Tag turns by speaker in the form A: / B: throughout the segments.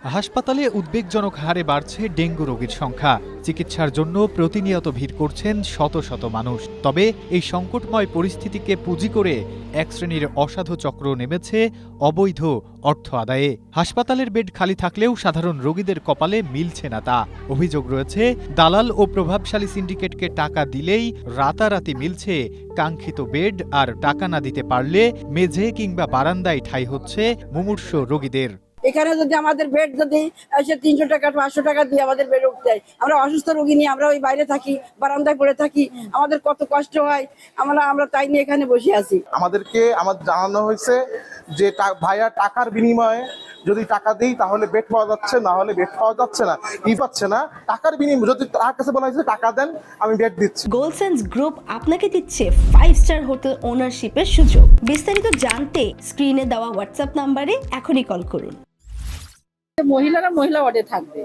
A: হাসপাতালে উদ্বেগজনক হারে বাড়ছে ডেঙ্গু রোগীর সংখ্যা। চিকিৎসার জন্য প্রতিনিয়ত ভিড় করছেন শত শত মানুষ। তবে এই সংকটময় পরিস্থিতিকে পুঁজি করে এক শ্রেণীর অসাধু চক্র নেমেছে অবৈধ অর্থ আদায়ে। হাসপাতালের বেড খালি থাকলেও সাধারণ রোগীদের কপালে মিলছে না তা। অভিযোগ রয়েছে, দালাল ও প্রভাবশালী সিন্ডিকেটকে টাকা দিলেই রাতারাতি মিলছে কাঙ্ক্ষিত বেড, আর টাকা না দিতে পারলে মেঝে কিংবা বারান্দায় ঠাঁই হচ্ছে মুমূর্ষ রোগীদের।
B: এখানে যদি আমাদের বেড যদি এসে 300 টাকা 500 টাকা দিয়ে আমাদের বেড উঠতে দেয়, আমরা অসুস্থ রোগী নিয়ে আমরা ওই বাইরে থাকি, বারান্দায় পড়ে থাকি, আমাদের কত কষ্ট হয়। আমরা তাই নিয়ে এখানে বসে আছি।
C: আমাদের জানানো হয়েছে যে ভাইয়া টাকার বিনিময়ে যদি টাকা দিই তাহলে বেড পাওয়া যাচ্ছে, না হলে বেড পাওয়া যাচ্ছে না, পাচ্ছে না। টাকার বিনিময়ে যদি তার কাছে বলা হয়েছে টাকা দেন আমি বেড দিচ্ছি।
D: গোলসেন্স গ্রুপ আপনাকে দিচ্ছে 5 স্টার হোটেল ওনারশিপের সুযোগ। বিস্তারিত জানতে স্ক্রিনে দেওয়া হোয়াটসঅ্যাপ নাম্বারে এখনই কল করুন।
B: মহিলারা মহিলা ওয়ার্ডে থাকবে,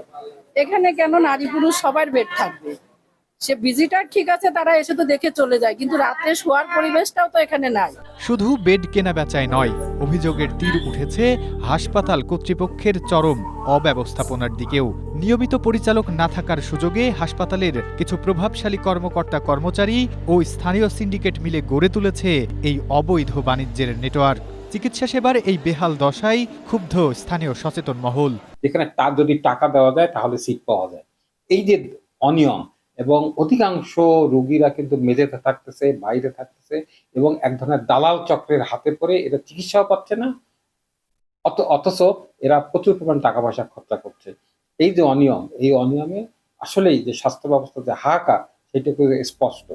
B: এখানে কেন নারী পুরুষ সবার বেড থাকবে? সে ভিজিটার ঠিক আছে, তারা এসে তো দেখে চলে যায়, কিন্তু রাতে শোয়ার পরিবেশটাও তো এখানে নাই।
A: শুধু বেড কেনা বেচায় নয়, অভিযোগের তীর উঠেছে হাসপাতাল কর্তৃপক্ষের চরম অব্যবস্থাপনার দিকেও। নিয়মিত পরিচালক না থাকার সুযোগে হাসপাতালের কিছু প্রভাবশালী কর্মকর্তা কর্মচারী ও স্থানীয় সিন্ডিকেট মিলে গড়ে তুলেছে এই অবৈধ বাণিজ্যের নেটওয়ার্ক। চিকিৎসা সেবার এই বেহাল দশায় ক্ষুব্ধ স্থানীয় সচেতন মহল।
E: যেখানে তার যদি টাকা দেওয়া যায় তাহলে সিট পাওয়া যায়, এই যে অনিয়ম, এবং অধিকাংশ রোগীরা কিন্তু মেঝেতে থাকতেছে, বাইরে থাকতেছে, এবং এক ধরনের দালাল চক্রের হাতে পড়ে এরা চিকিৎসাও পাচ্ছে না, অথচ এরা প্রচুর পরিমাণ টাকা পয়সা খরচা করছে। এই যে অনিয়ম, এই অনিয়মে আসলেই যে স্বাস্থ্য ব্যবস্থা যে হাহাকার, সেটুকু স্পষ্ট।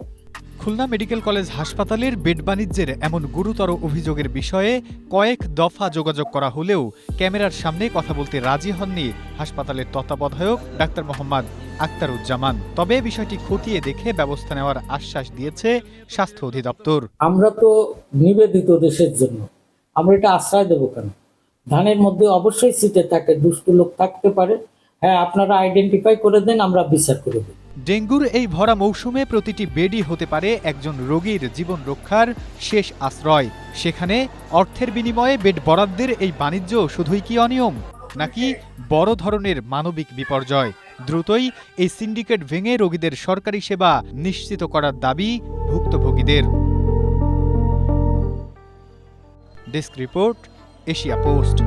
A: খুলনা মেডিকেল কলেজ হাসপাতালের বেড বাণিজ্যের এমন গুরুতর অভিযোগের বিষয়ে কয়েক দফা যোগাযোগ করা হলেও ক্যামেরার সামনে কথা বলতে রাজি হননি হাসপাতালের তত্ত্বাবধায়ক ডাক্তার মোহাম্মদ আক্তারুজ্জামান। তবে বিষয়টি খতিয়ে দেখে ব্যবস্থা নেওয়ার আশ্বাস দিয়েছে স্বাস্থ্য অধিদপ্তর।
F: আমরা তো নিবেদিত দেশের জন্য, আমরা এটা আশ্রয় দেবো কেন? ধানের মধ্যে অবশ্যই সিটে থাকে, দুষ্ট লোক থাকতে পারে। হ্যাঁ, আপনারা আইডেন্টিফাই করে দেন, আমরা বিচার করে দেব।
A: ডেঙ্গুর এই ভরা মৌসুমে প্রতিটি বেডই হতে পারে একজন রোগীর জীবন রক্ষার শেষ আশ্রয়। সেখানে অর্থের বিনিময়ে বেড বরাদ্দের এই বাণিজ্য শুধুই কি অনিয়ম, নাকি বড় ধরনের মানবিক বিপর্যয়? দ্রুতই এই সিন্ডিকেট ভেঙে রোগীদের সরকারি সেবা নিশ্চিত করার দাবি ভুক্তভোগীদের। Desk report, Asia post.